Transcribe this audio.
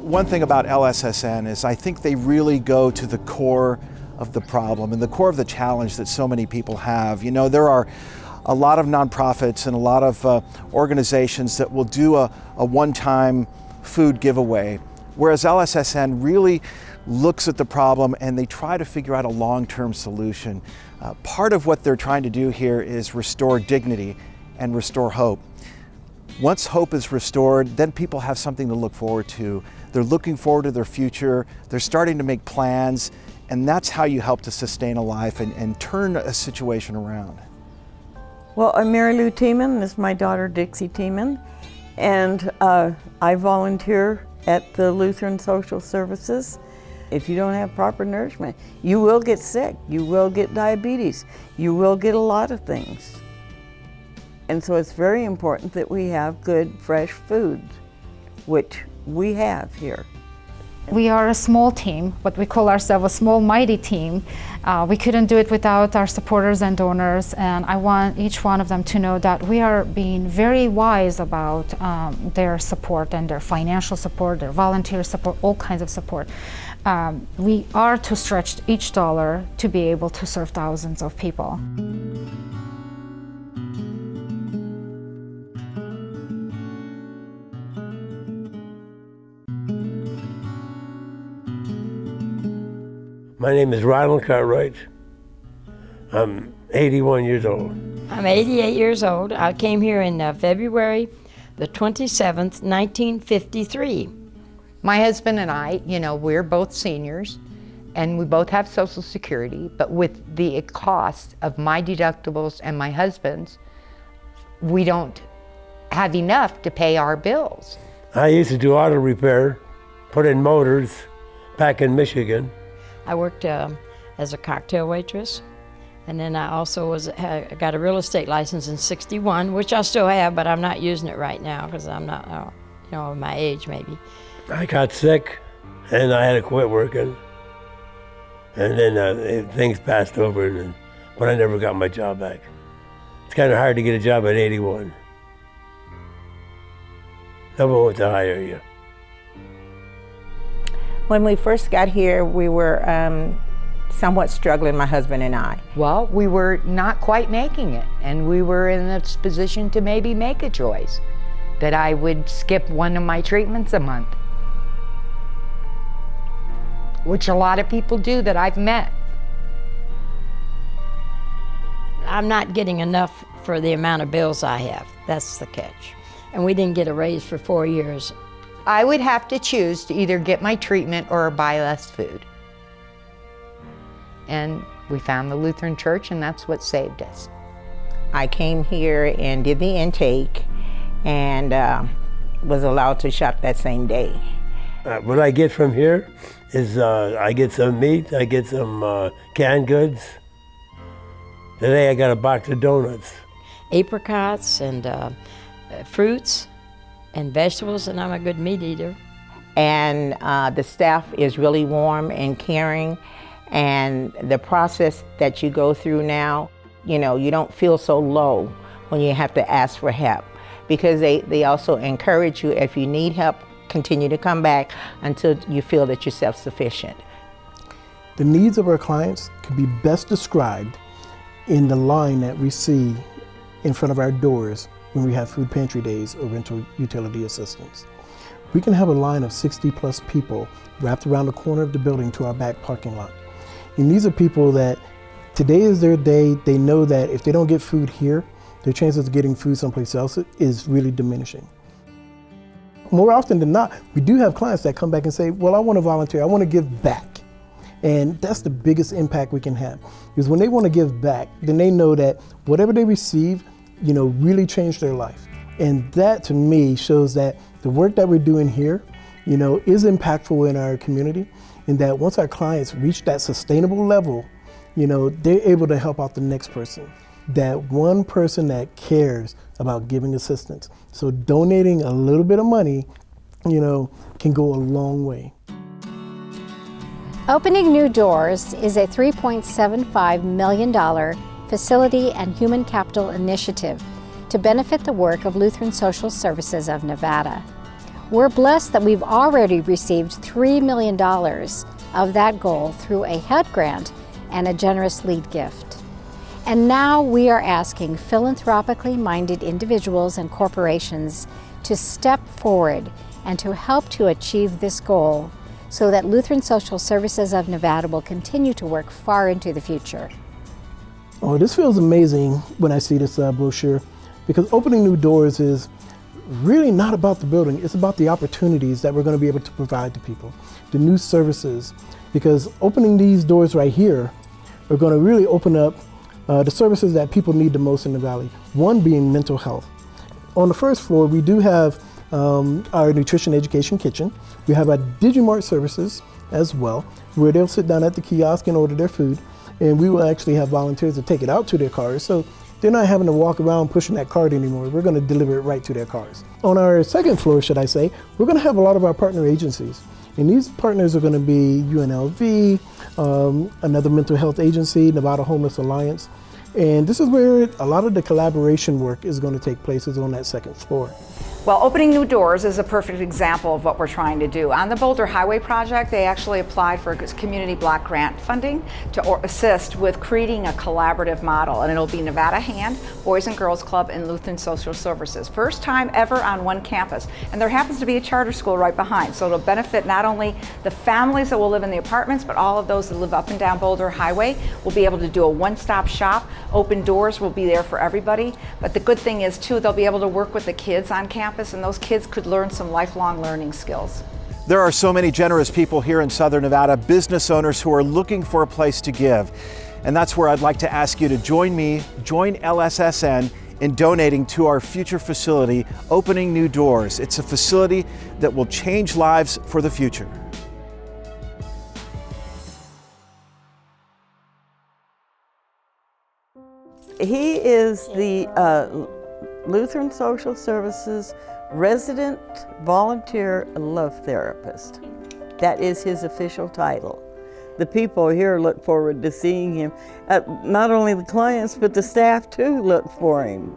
One thing about LSSN is I think they really go to the core of the problem and the core of the challenge that so many people have. You know, there are a lot of nonprofits and a lot of organizations that will do a one-time food giveaway, whereas LSSN really looks at the problem and they try to figure out a long-term solution. Part of what they're trying to do here is restore dignity and restore hope. Once hope is restored, then people have something to look forward to. They're looking forward to their future, they're starting to make plans, and that's how you help to sustain a life and turn a situation around. Well, I'm Mary Lou Tiemann, this is my daughter Dixie Tiemann, and I volunteer at the Lutheran Social Services. If you don't have proper nourishment, you will get sick, you will get diabetes, you will get a lot of things. And so it's very important that we have good, fresh food, which we have here. We are a small team, but we call ourselves a small, mighty team. We couldn't do it without our supporters and donors, and I want each one of them to know that we are being very wise about their support and their financial support, their volunteer support, all kinds of support. We are to stretch each dollar to be able to serve thousands of people. My name is Ronald Cartwright. I'm 81 years old. I'm 88 years old. I came here in February the 27th, 1953. My husband and I, you know, we're both seniors and we both have Social Security, but with the cost of my deductibles and my husband's, we don't have enough to pay our bills. I used to do auto repair, put in motors back in Michigan. I worked as a cocktail waitress, and then I also got a real estate license in '61, which I still have, but I'm not using it right now because I'm not, you know, my age maybe. I got sick, and I had to quit working, and then things passed over, but I never got my job back. It's kind of hard to get a job at 81. No one wants to hire you. When we first got here, we were somewhat struggling, my husband and I. Well, we were not quite making it, and we were in this position to maybe make a choice that I would skip one of my treatments a month, which a lot of people do that I've met. I'm not getting enough for the amount of bills I have. That's the catch. And we didn't get a raise for 4 years. I would have to choose to either get my treatment or buy less food. And we found the Lutheran Church, and that's what saved us. I came here and did the intake and was allowed to shop that same day. What I get from here is I get some meat, I get some canned goods. Today I got a box of donuts. Apricots and fruits and vegetables, and I'm a good meat eater. And the staff is really warm and caring, and the process that you go through now, you know, you don't feel so low when you have to ask for help, because they also encourage you, if you need help, continue to come back until you feel that you're self-sufficient. The needs of our clients can be best described in the line that we see in front of our doors when we have food pantry days or rental utility assistance. We can have a line of 60+ people wrapped around the corner of the building to our back parking lot. And these are people that today is their day. They know that if they don't get food here, their chances of getting food someplace else is really diminishing. More often than not, we do have clients that come back and say, well, I want to volunteer, I want to give back. And that's the biggest impact we can have. Because when they want to give back, then they know that whatever they receive, you know, really changed their life. And that to me shows that the work that we're doing here, you know, is impactful in our community, and that once our clients reach that sustainable level, you know, they're able to help out the next person. That one person that cares about giving assistance. So donating a little bit of money, you know, can go a long way. Opening New Doors is a $3.75 million facility and human capital initiative to benefit the work of Lutheran Social Services of Nevada. We're blessed that we've already received $3 million of that goal through a HUD grant and a generous lead gift. And now we are asking philanthropically minded individuals and corporations to step forward and to help to achieve this goal so that Lutheran Social Services of Nevada will continue to work far into the future. Oh, this feels amazing when I see this brochure, because opening new doors is really not about the building. It's about the opportunities that we're going to be able to provide to people, the new services, because opening these doors right here are going to really open up the services that people need the most in the Valley, one being mental health. On the first floor, we do have our nutrition education kitchen. We have our Digimart services as well, where they'll sit down at the kiosk and order their food, and we will actually have volunteers to take it out to their cars, so they're not having to walk around pushing that cart anymore. We're going to deliver it right to their cars. On our second floor, should I say, we're going to have a lot of our partner agencies, and these partners are going to be UNLV, another mental health agency, Nevada Homeless Alliance, and this is where a lot of the collaboration work is going to take place, is on that second floor. Well, opening new doors is a perfect example of what we're trying to do. On the Boulder Highway project, they actually applied for community block grant funding to assist with creating a collaborative model, and it'll be Nevada Hand, Boys and Girls Club, and Lutheran Social Services. First time ever on one campus, and there happens to be a charter school right behind, so it'll benefit not only the families that will live in the apartments, but all of those that live up and down Boulder Highway will be able to do a one-stop shop. Open doors will be there for everybody, but the good thing is too, they'll be able to work with the kids on campus, and those kids could learn some lifelong learning skills. There are so many generous people here in Southern Nevada, business owners who are looking for a place to give. And that's where I'd like to ask you to join LSSN in donating to our future facility, Opening New Doors. It's a facility that will change lives for the future. He is the Lutheran Social Services Resident Volunteer Love Therapist. That is his official title. The people here look forward to seeing him. Not only the clients, but the staff too look for him.